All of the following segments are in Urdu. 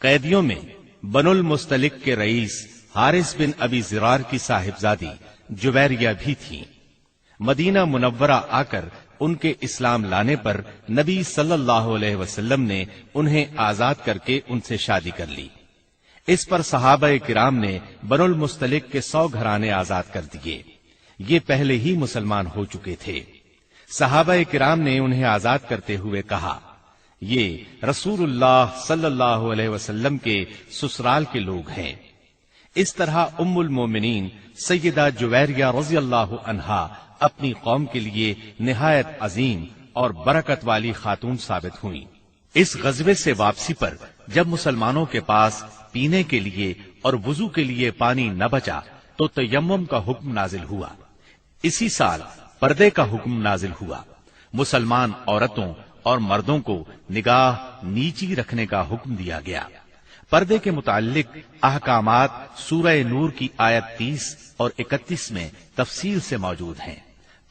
قیدیوں میں بنو المستلق کے رئیس حارث بن ابی زرار کی صاحبزادی جویریہ بھی تھیں۔ مدینہ منورہ آ کر ان کے اسلام لانے پر نبی صلی اللہ علیہ وسلم نے انہیں آزاد کر کے ان سے شادی کر لی۔ اس پر صحابہ کرام نے بنو المستلق کے 100 گھرانے آزاد کر دیے۔ یہ پہلے ہی مسلمان ہو چکے تھے۔ صحابہ کرام نے انہیں آزاد کرتے ہوئے کہا، یہ رسول اللہ صلی اللہ علیہ وسلم کے سسرال کے لوگ ہیں۔ اس طرح ام المومنین سیدہ جویریہ رضی اللہ عنہا اپنی قوم کے لیے نہایت عظیم اور برکت والی خاتون ثابت ہوئیں۔ اس غزوے سے واپسی پر جب مسلمانوں کے پاس پینے کے لیے اور وضو کے لیے پانی نہ بچا تو تیمم کا حکم نازل ہوا۔ اسی سال پردے کا حکم نازل ہوا۔ مسلمان عورتوں اور مردوں کو نگاہ نیچی رکھنے کا حکم دیا گیا۔ پردے کے متعلق احکامات سورہ نور کی آیت 30 اور 31 میں تفصیل سے موجود ہیں۔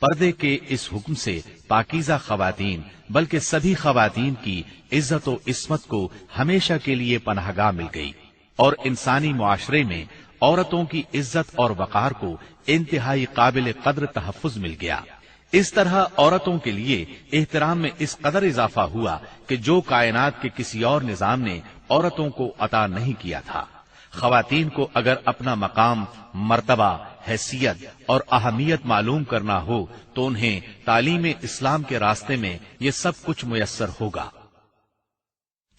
پردے کے اس حکم سے پاکیزہ خواتین بلکہ سبھی خواتین کی عزت و عصمت کو ہمیشہ کے لیے پناہ گاہ مل گئی، اور انسانی معاشرے میں عورتوں کی عزت اور وقار کو انتہائی قابل قدر تحفظ مل گیا۔ اس طرح عورتوں کے لیے احترام میں اس قدر اضافہ ہوا کہ جو کائنات کے کسی اور نظام نے عورتوں کو عطا نہیں کیا تھا۔ خواتین کو اگر اپنا مقام، مرتبہ، حیثیت اور اہمیت معلوم کرنا ہو تو انہیں تعلیم اسلام کے راستے میں یہ سب کچھ میسر ہوگا۔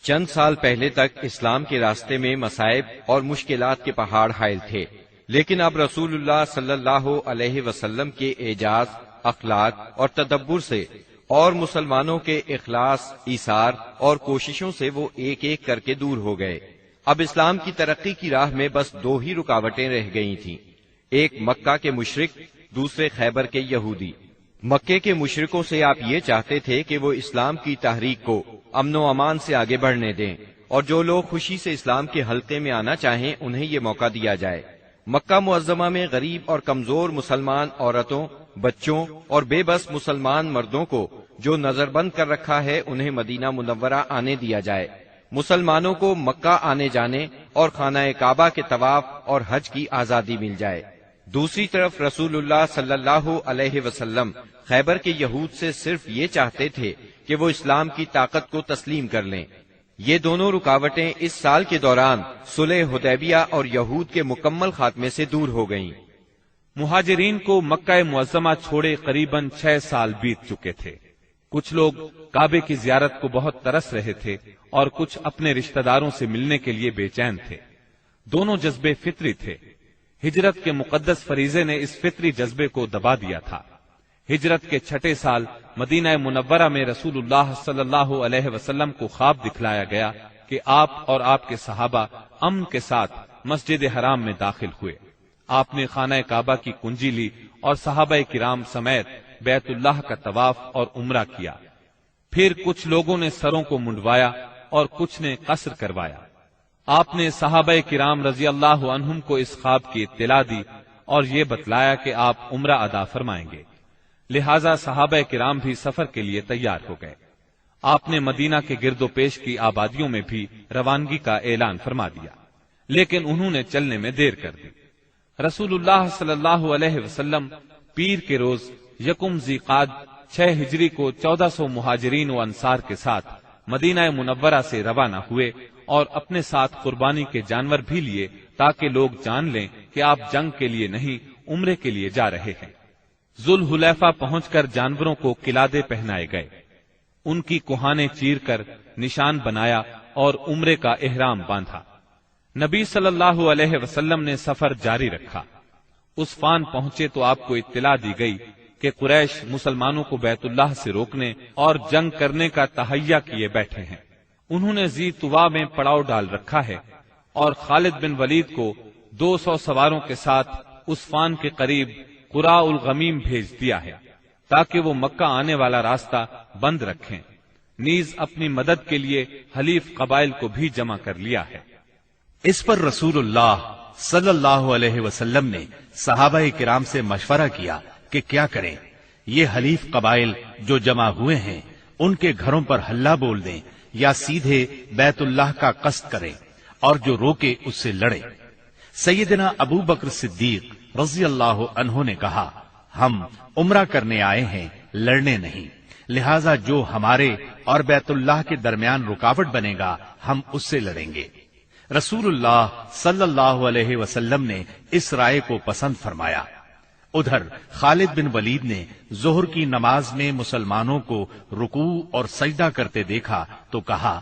چند سال پہلے تک اسلام کے راستے میں مصائب اور مشکلات کے پہاڑ حائل تھے، لیکن اب رسول اللہ صلی اللہ علیہ وسلم کے اعجاز، اخلاق اور تدبر سے اور مسلمانوں کے اخلاص، ایثار اور کوششوں سے وہ ایک ایک کر کے دور ہو گئے۔ اب اسلام کی ترقی کی راہ میں بس 2 ہی رکاوٹیں رہ گئی تھیں، ایک مکہ کے مشرک، دوسرے خیبر کے یہودی۔ مکے کے مشرکوں سے آپ یہ چاہتے تھے کہ وہ اسلام کی تحریک کو امن و امان سے آگے بڑھنے دیں، اور جو لوگ خوشی سے اسلام کے حلقے میں آنا چاہیں انہیں یہ موقع دیا جائے۔ مکہ معظمہ میں غریب اور کمزور مسلمان عورتوں، بچوں اور بے بس مسلمان مردوں کو جو نظر بند کر رکھا ہے انہیں مدینہ منورہ آنے دیا جائے۔ مسلمانوں کو مکہ آنے جانے اور خانہ کعبہ کے طواف اور حج کی آزادی مل جائے۔ دوسری طرف رسول اللہ صلی اللہ علیہ وسلم خیبر کے یہود سے صرف یہ چاہتے تھے کہ وہ اسلام کی طاقت کو تسلیم کر لیں۔ یہ دونوں رکاوٹیں اس سال کے دوران صلح حدیبیہ اور یہود کے مکمل خاتمے سے دور ہو گئیں۔ مہاجرین کو مکہ معظمہ چھوڑے قریباً 6 سال بیت چکے تھے۔ کچھ لوگ کعبے کی زیارت کو بہت ترس رہے تھے اور کچھ اپنے رشتہ داروں سے ملنے کے لیے بے چین تھے۔ دونوں جذبے فطری تھے۔ ہجرت کے مقدس فریضے نے اس فطری جذبے کو دبا دیا تھا۔ ہجرت کے 6 سال مدینہ منورہ میں رسول اللہ صلی اللہ علیہ وسلم کو خواب دکھلایا گیا کہ آپ اور آپ کے صحابہ امن کے ساتھ مسجد حرام میں داخل ہوئے۔ آپ نے خانہ کعبہ کی کنجی لی اور صحابہ کرام سمیت بیت اللہ کا طواف اور عمرہ کیا۔ پھر کچھ لوگوں نے سروں کو منڈوایا اور کچھ نے قصر کروایا۔ آپ نے صحابہ کرام رضی اللہ عنہم کو اس خواب کی اطلاع دی اور یہ بتلایا کہ آپ عمرہ ادا فرمائیں گے، لہذا صحابہ کرام بھی سفر کے لیے تیار ہو گئے۔ آپ نے مدینہ کے گرد و پیش کی آبادیوں میں بھی روانگی کا اعلان فرما دیا، لیکن انہوں نے چلنے میں دیر کر دی۔ رسول اللہ صلی اللہ علیہ وسلم پیر کے روز یکم ذی قعد 6 ہجری کو 1400 مہاجرین و انصار کے ساتھ مدینہ منورہ سے روانہ ہوئے اور اپنے ساتھ قربانی کے جانور بھی لیے تاکہ لوگ جان لیں کہ آپ جنگ کے لیے نہیں عمرے کے لیے جا رہے ہیں۔ ذوالحلیفہ پہنچ کر جانوروں کو قلادے پہنائے گئے، ان کی کوہانے چیر کر نشان بنایا اور عمرے کا احرام باندھا۔ نبی صلی اللہ علیہ وسلم نے سفر جاری رکھا۔ عسفان پہنچے تو آپ کو اطلاع دی گئی کہ قریش مسلمانوں کو بیت اللہ سے روکنے اور جنگ کرنے کا تہیہ کیے بیٹھے ہیں۔ انہوں نے ذی طوا میں پڑاؤ ڈال رکھا ہے اور خالد بن ولید کو 200 سواروں کے ساتھ عسفان کے قریب قراء الغمیم بھیج دیا ہے تاکہ وہ مکہ آنے والا راستہ بند رکھیں۔ نیز اپنی مدد کے لیے حلیف قبائل کو بھی جمع کر لیا ہے۔ اس پر رسول اللہ صلی اللہ علیہ وسلم نے صحابہ کرام سے مشورہ کیا کہ کیا کریں۔ یہ حلیف قبائل جو جمع ہوئے ہیں ان کے گھروں پر ہلہ بول دیں یا سیدھے بیت اللہ کا قصد کریں۔ اور جو روکے اس سے لڑے۔ سیدنا ابو بکر صدیق رضی اللہ عنہ نے کہا، ہم عمرہ کرنے آئے ہیں، لڑنے نہیں، لہذا جو ہمارے اور بیت اللہ کے درمیان رکاوٹ بنے گا ہم اس سے لڑیں گے۔ رسول اللہ صلی اللہ علیہ وسلم نے اس رائے کو پسند فرمایا۔ ادھر خالد بن ولید نے ظہر کی نماز میں مسلمانوں کو رکوع اور سجدہ کرتے دیکھا تو کہا،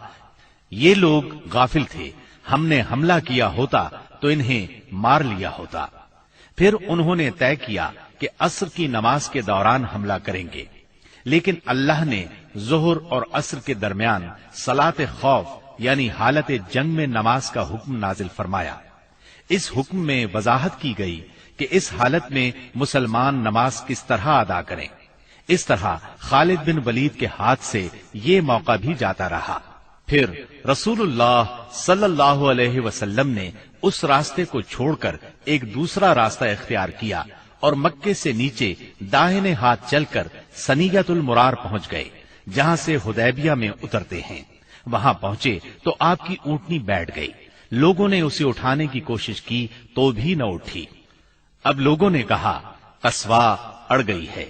یہ لوگ غافل تھے، ہم نے حملہ کیا ہوتا تو انہیں مار لیا ہوتا۔ پھر انہوں نے طے کیا کہ عصر کی نماز کے دوران حملہ کریں گے، لیکن اللہ نے ظہر اور عصر کے درمیان صلاۃ خوف یعنی حالت جنگ میں نماز کا حکم نازل فرمایا۔ اس حکم میں وضاحت کی گئی کہ اس حالت میں مسلمان نماز کس طرح ادا کریں۔ اس طرح خالد بن ولید کے ہاتھ سے یہ موقع بھی جاتا رہا۔ پھر رسول اللہ صلی اللہ علیہ وسلم نے اس راستے کو چھوڑ کر ایک دوسرا راستہ اختیار کیا اور مکے سے نیچے داہنے ہاتھ چل کر سنیت المرار پہنچ گئے، جہاں سے حدیبیہ میں اترتے ہیں۔ وہاں پہنچے تو آپ کی اونٹنی بیٹھ گئی، لوگوں نے اسے اٹھانے کی کوشش کی تو بھی نہ اٹھی۔ اب لوگوں نے کہا، قصوا اڑ گئی ہے۔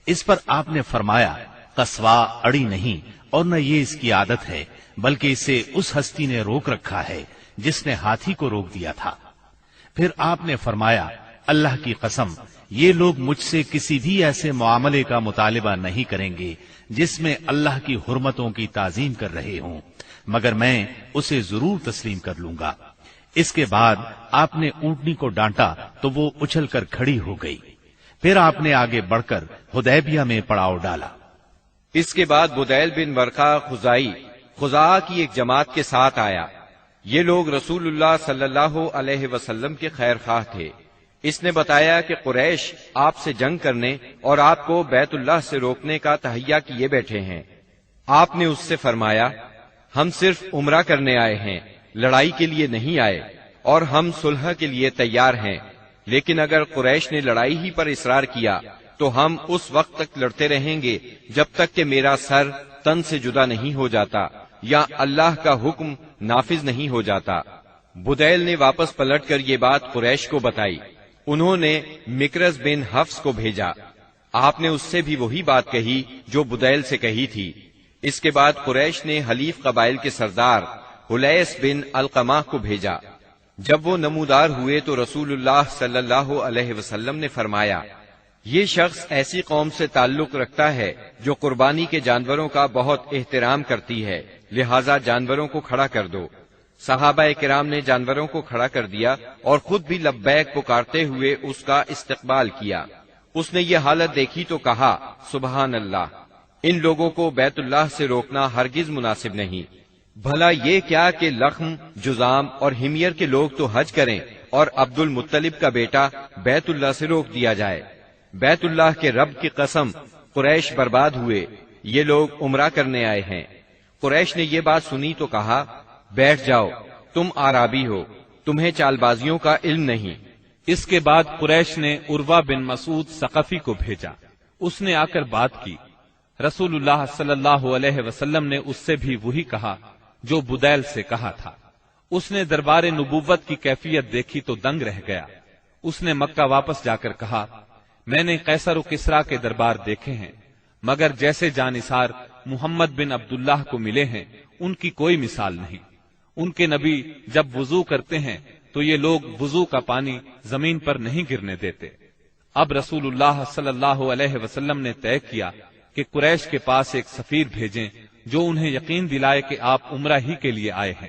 اس پر آپ نے فرمایا، قصوا اڑی نہیں اور نہ یہ اس کی عادت ہے، بلکہ اسے اس ہستی نے روک رکھا ہے جس نے ہاتھی کو روک دیا تھا۔ پھر آپ نے فرمایا، اللہ کی قسم، یہ لوگ مجھ سے کسی بھی ایسے معاملے کا مطالبہ نہیں کریں گے جس میں اللہ کی حرمتوں کی تعظیم کر رہے ہوں، مگر میں اسے ضرور تسلیم کر لوں گا۔ اس کے بعد آپ نے اونٹنی کو ڈانٹا تو وہ اچھل کر کھڑی ہو گئی۔ پھر آپ نے آگے بڑھ کر حدیبیہ میں پڑاؤ ڈالا۔ اس کے بعد بدیل بن ورقہ خزائی خزاعہ کی ایک جماعت کے ساتھ آیا۔ یہ لوگ رسول اللہ صلی اللہ علیہ وسلم کے خیر خواہ تھے۔ اس نے بتایا کہ قریش آپ سے جنگ کرنے اور آپ کو بیت اللہ سے روکنے کا تہیہ کیے بیٹھے ہیں۔ آپ نے اس سے فرمایا، ہم صرف عمرہ کرنے آئے ہیں، لڑائی کے لیے نہیں آئے، اور ہم صلح کے لیے تیار ہیں، لیکن اگر قریش نے لڑائی ہی پر اصرار کیا تو ہم اس وقت تک لڑتے رہیں گے جب تک کہ میرا سر تن سے جدا نہیں ہو جاتا یا اللہ کا حکم نافذ نہیں ہو جاتا۔ بدیل نے واپس پلٹ کر یہ بات قریش کو بتائی۔ انہوں نے مکرز بن حفص کو بھیجا۔ آپ نے اس سے بھی وہی بات کہی جو بدیل سے کہی تھی۔ اس کے بعد قریش نے حلیف قبائل کے سردار حلیس بن القمہ کو بھیجا۔ جب وہ نمودار ہوئے تو رسول اللہ صلی اللہ علیہ وسلم نے فرمایا، یہ شخص ایسی قوم سے تعلق رکھتا ہے جو قربانی کے جانوروں کا بہت احترام کرتی ہے، لہذا جانوروں کو کھڑا کر دو۔ صحابہ کرام نے جانوروں کو کھڑا کر دیا اور خود بھی لبیک پکارتے ہوئے اس کا استقبال کیا۔ اس نے یہ حالت دیکھی تو کہا، سبحان اللہ، ان لوگوں کو بیت اللہ سے روکنا ہرگز مناسب نہیں۔ بھلا یہ کیا کہ لخم، جذام اور حمیر کے لوگ تو حج کریں اور عبد المطلب کا بیٹا بیت اللہ سے روک دیا جائے۔ بیت اللہ کے رب کی قسم، قریش برباد ہوئے، یہ لوگ عمرہ کرنے آئے ہیں۔ قریش نے یہ بات سنی تو کہا، بیٹھ جاؤ، تم اعرابی ہو، تمہیں چال بازیوں کا علم نہیں۔ اس کے بعد قریش نے عروہ بن مسعود ثقفی کو بھیجا۔ اس نے آ کر بات کی۔ رسول اللہ صلی اللہ علیہ وسلم نے اس سے بھی وہی کہا جو بدیل سے کہا تھا۔ اس نے دربار نبوت کی کیفیت دیکھی تو دنگ رہ گیا۔ اس نے مکہ واپس جا کر کہا، میں نے قیصر و کسریٰ کے دربار دیکھے ہیں، مگر جیسے جانثار محمد بن عبداللہ کو ملے ہیں ان کی کوئی مثال نہیں۔ ان کے نبی جب وضو کرتے ہیں تو یہ لوگ وضو کا پانی زمین پر نہیں گرنے دیتے۔ اب رسول اللہ صلی اللہ علیہ وسلم نے طے کیا کہ قریش کے پاس ایک سفیر بھیجیں جو انہیں یقین دلائے کہ آپ عمرہ ہی کے لیے آئے ہیں۔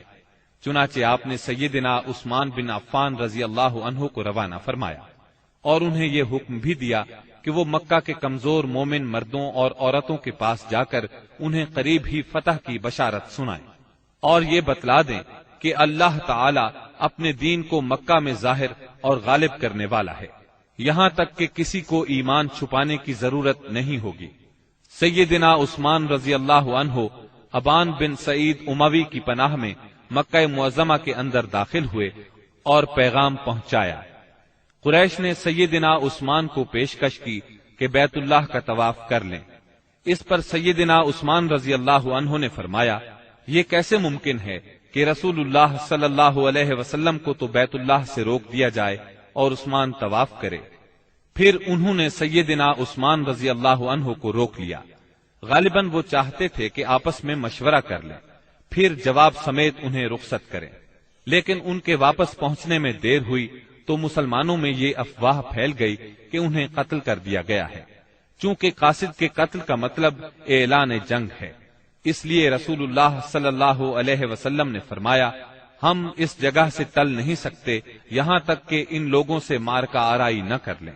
چنانچہ آپ نے سیدنا عثمان بن عفان رضی اللہ عنہ کو روانہ فرمایا اور انہیں یہ حکم بھی دیا کہ وہ مکہ کے کمزور مومن مردوں اور عورتوں کے پاس جا کر انہیں قریب ہی فتح کی بشارت سنائیں اور یہ بتلا دیں کہ اللہ تعالی اپنے دین کو مکہ میں ظاہر اور غالب کرنے والا ہے، یہاں تک کہ کسی کو ایمان چھپانے کی ضرورت نہیں ہوگی۔ سیدنا عثمان رضی اللہ عنہ ابان بن سعید اموی کی پناہ میں مکہ معظمہ کے اندر داخل ہوئے اور پیغام پہنچایا۔ قریش نے سیدنا عثمان کو پیشکش کی کہ بیت اللہ کا طواف کر لیں۔ اس پر سیدنا عثمان رضی اللہ عنہ نے فرمایا، یہ کیسے ممکن ہے کہ رسول اللہ صلی اللہ علیہ وسلم کو تو بیت اللہ سے روک دیا جائے اور عثمان طواف کرے۔ پھر انہوں نے سیدنا عثمان رضی اللہ عنہ کو روک لیا۔ غالباً وہ چاہتے تھے کہ آپس میں مشورہ کر لیں، پھر جواب سمیت انہیں رخصت کریں، لیکن ان کے واپس پہنچنے میں دیر ہوئی تو مسلمانوں میں یہ افواہ پھیل گئی کہ انہیں قتل کر دیا گیا ہے۔ چونکہ قاصد کے قتل کا مطلب اعلان جنگ ہے، اس لیے رسول اللہ صلی اللہ علیہ وسلم نے فرمایا، ہم اس جگہ سے ٹل نہیں سکتے یہاں تک کہ ان لوگوں سے مارکہ آرائی نہ کر لیں۔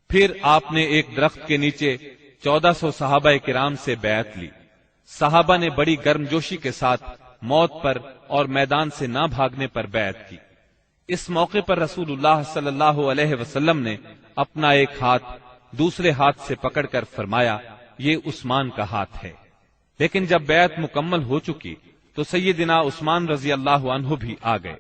پھر آپ نے ایک درخت کے نیچے 1400 صحابہ کرام سے بیعت لی۔ صحابہ نے بڑی گرمجوشی کے ساتھ موت پر اور میدان سے نہ بھاگنے پر بیعت کی۔ اس موقع پر رسول اللہ صلی اللہ علیہ وسلم نے اپنا ایک ہاتھ دوسرے ہاتھ سے پکڑ کر فرمایا، یہ عثمان کا ہاتھ ہے۔ لیکن جب بیعت مکمل ہو چکی تو سیدنا عثمان رضی اللہ عنہ بھی آ گئے۔